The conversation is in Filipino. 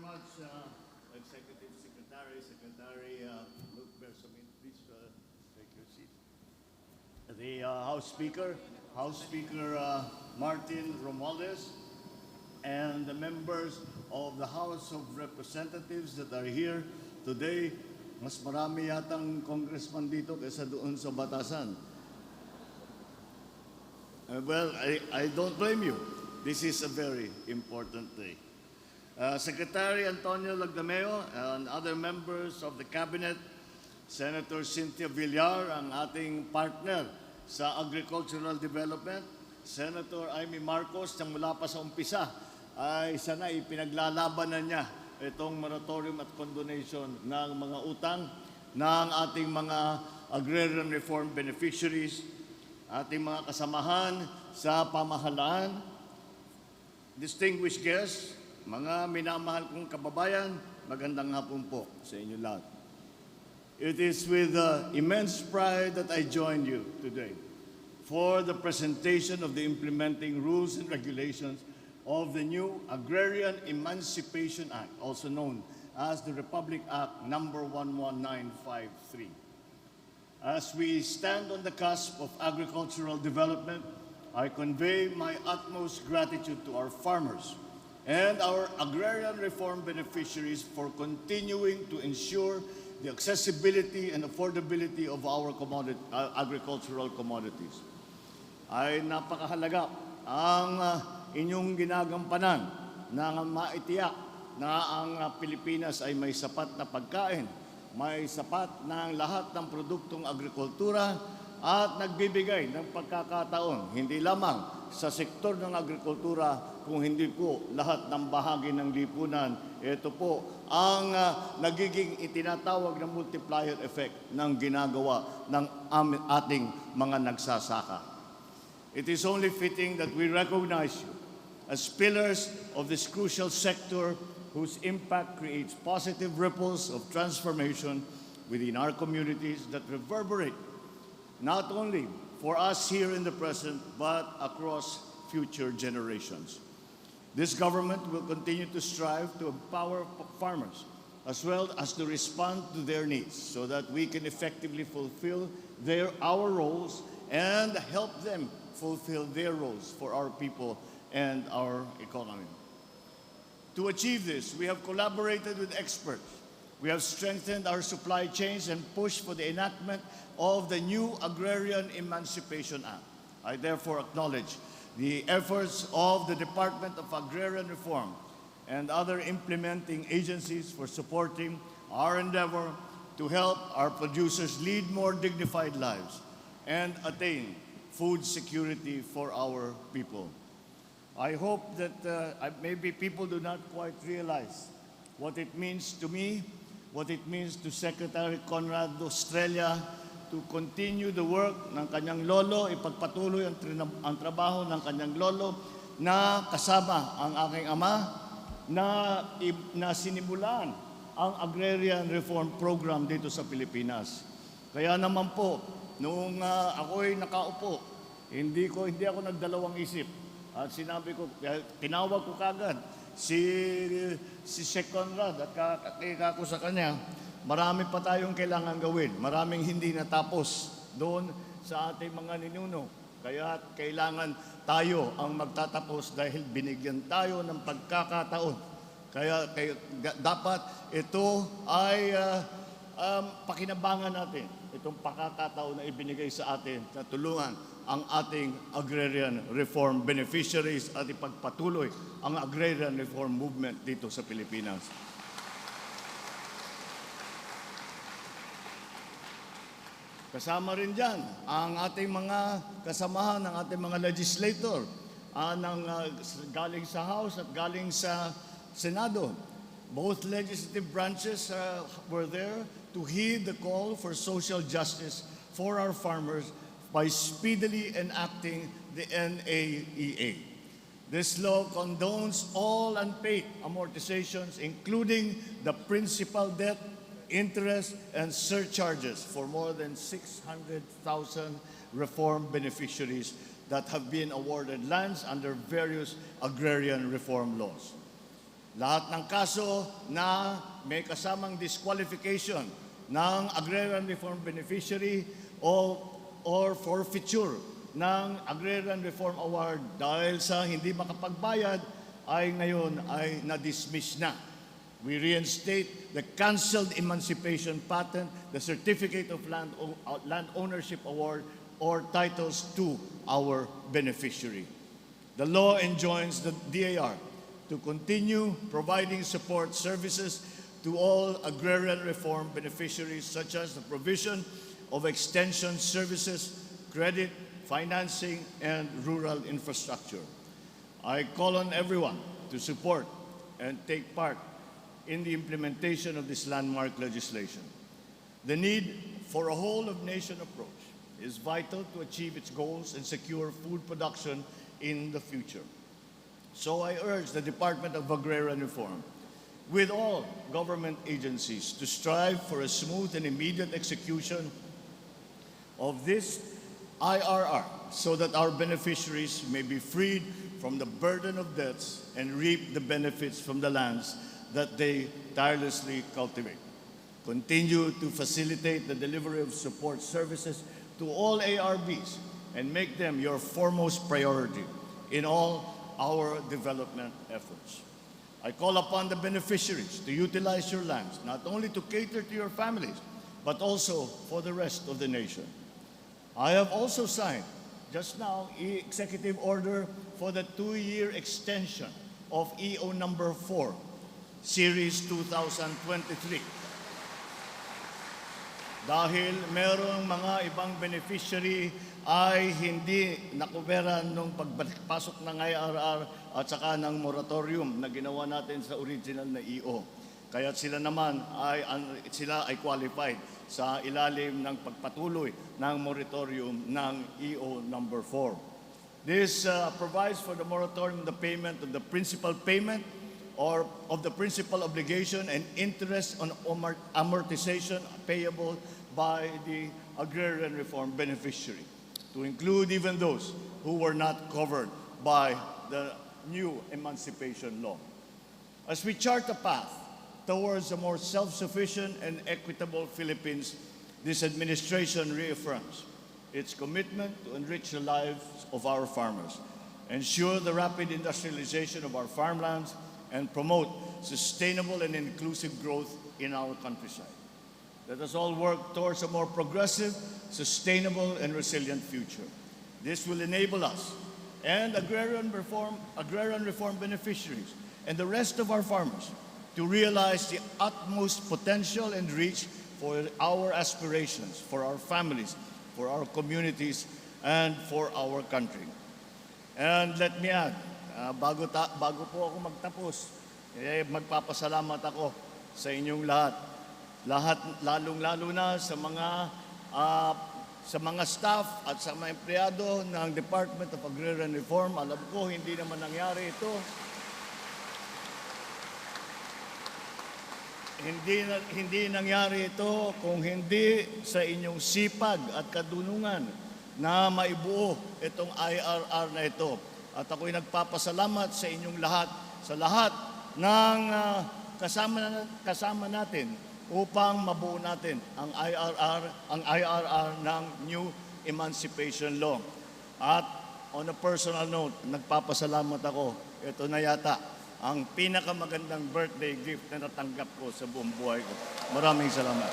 much, Executive Secretary Luke Bersamin. Please take your seat. The House Speaker Martin Romualdez, and the members of the House of Representatives that are here today. Mas marami yatang congressman dito kaysa doon sa batasan. Well, I don't blame you. This is a very important day. Secretary Antonio Lagdameo and other members of the Cabinet, Senator Cynthia Villar, ang ating partner sa agricultural development, Senator Amy Marcos, na mula pa sa umpisa ay sana ipinaglalaban na niya itong moratorium at condonation ng mga utang ng ating mga Agrarian Reform Beneficiaries, ating mga kasamahan sa pamahalaan, distinguished guests, mga minamahal kong kababayan, magandang hapon po sa inyo lahat. It is with immense pride that I join you today for the presentation of the implementing rules and regulations of the new Agrarian Emancipation Act, also known as the Republic Act number 11953. As we stand on the cusp of agricultural development, I convey my utmost gratitude to our farmers and our Agrarian Reform Beneficiaries for continuing to ensure the accessibility and affordability of our agricultural commodities. Ay napakahalaga ang inyong ginagampanan na maitiyak na ang Pilipinas ay may sapat na pagkain, may sapat na lahat ng produktong agrikultura at nagbibigay ng pagkakataon, hindi lamang sa sektor ng agrikultura, kung hindi po lahat ng bahagi ng lipunan. Ito po ang nagiging itinatawag na multiplier effect ng ginagawa ng ating mga nagsasaka. It is only fitting that we recognize you as pillars of this crucial sector whose impact creates positive ripples of transformation within our communities that reverberate not only for us here in the present, but across future generations. This government will continue to strive to empower farmers as well as to respond to their needs so that we can effectively fulfill our roles and help them fulfill their roles for our people and our economy. To achieve this, we have collaborated with experts. We have strengthened our supply chains and pushed for the enactment of the new Agrarian Emancipation Act. I therefore acknowledge the efforts of the Department of Agrarian Reform and other implementing agencies for supporting our endeavor to help our producers lead more dignified lives and attain food security for our people. I hope that maybe people do not quite realize what it means to me, what it means to Secretary Conrado Estrella to continue the work ng kanyang lolo, ipagpatuloy ang trabaho ng kanyang lolo na kasama ang aking ama na sinimulan ang Agrarian Reform Program dito sa Pilipinas. Kaya naman po, noong ako'y nakaupo, hindi ako nagdalawang isip. At sinabi ko, tinawag ko kagad si Sec Conrad at kakakika ko sa kanya, marami pa tayong kailangan gawin. Maraming hindi natapos doon sa ating mga ninuno. Kaya kailangan tayo ang magtatapos dahil binigyan tayo ng pagkakataon. Kaya dapat ito ay pakinabangan natin. Itong pagkakataon na ibinigay sa atin na tulungan ang ating Agrarian Reform Beneficiaries at ipagpatuloy ang Agrarian Reform Movement dito sa Pilipinas. Kasama rin dyan ang ating mga kasamahan, ang ating mga legislator galing sa House at galing sa Senado. Both legislative branches were there to heed the call for social justice for our farmers by speedily enacting the NAEA. This law condones all unpaid amortizations, including the principal debt, interest, and surcharges for more than 600,000 reform beneficiaries that have been awarded lands under various agrarian reform laws. Lahat ng kaso na may kasamang disqualification ng Agrarian Reform Beneficiary or forfeiture ng Agrarian Reform Award dahil sa hindi makapagbayad ay ngayon ay na-dismiss na. We reinstate the canceled emancipation patent, the Certificate of Land Ownership Award, or titles to our beneficiary. The law enjoins the DAR to continue providing support services to all agrarian reform beneficiaries, such as the provision of extension services, credit, financing, and rural infrastructure. I call on everyone to support and take part in the implementation of this landmark legislation. The need for a whole-of-nation approach is vital to achieve its goals and secure food production in the future. So I urge the Department of Agrarian Reform, with all government agencies, to strive for a smooth and immediate execution of this IRR so that our beneficiaries may be freed from the burden of debts and reap the benefits from the lands that they tirelessly cultivate. Continue to facilitate the delivery of support services to all ARBs and make them your foremost priority in all our development efforts. I call upon the beneficiaries to utilize your lands, not only to cater to your families, but also for the rest of the nation. I have also signed, just now, executive order for the 2-year extension of EO number 4, Series 2023. Dahil merong mga ibang beneficiary ay hindi nakuberan nung pagpasok ng IRR at saka ng moratorium na ginawa natin sa original na EO. Kaya sila naman ay qualified sa ilalim ng pagpatuloy ng moratorium ng EO number 4. This provides for the moratorium the payment of the principal payment or of the principal obligation and interest on amortization payable by the Agrarian Reform Beneficiary, to include even those who were not covered by the new emancipation law. As we chart a path towards a more self-sufficient and equitable Philippines, this administration reaffirms its commitment to enrich the lives of our farmers, ensure the rapid industrialization of our farmlands, and promote sustainable and inclusive growth in our countryside. Let us all work towards a more progressive, sustainable, and resilient future. This will enable us and Agrarian Reform Beneficiaries and the rest of our farmers to realize the utmost potential and reach for our aspirations, for our families, for our communities, and for our country. And let me add, bago po ako magtapos, magpapasalamat ako sa inyong lahat. Lalong-lalo na sa mga staff at sa mga empleyado ng Department of Agrarian Reform. Alam ko, hindi naman nangyari ito. Hindi nangyari ito kung hindi sa inyong sipag at kadunungan na maibuo itong IRR na ito. At ako'y nagpapasalamat sa inyong lahat, sa lahat ng kasama natin upang mabuo natin ang IRR ng New Emancipation Law. At on a personal note, nagpapasalamat ako. Ito na yata ang pinakamagandang birthday gift na natanggap ko sa buong buhay ko. Maraming salamat.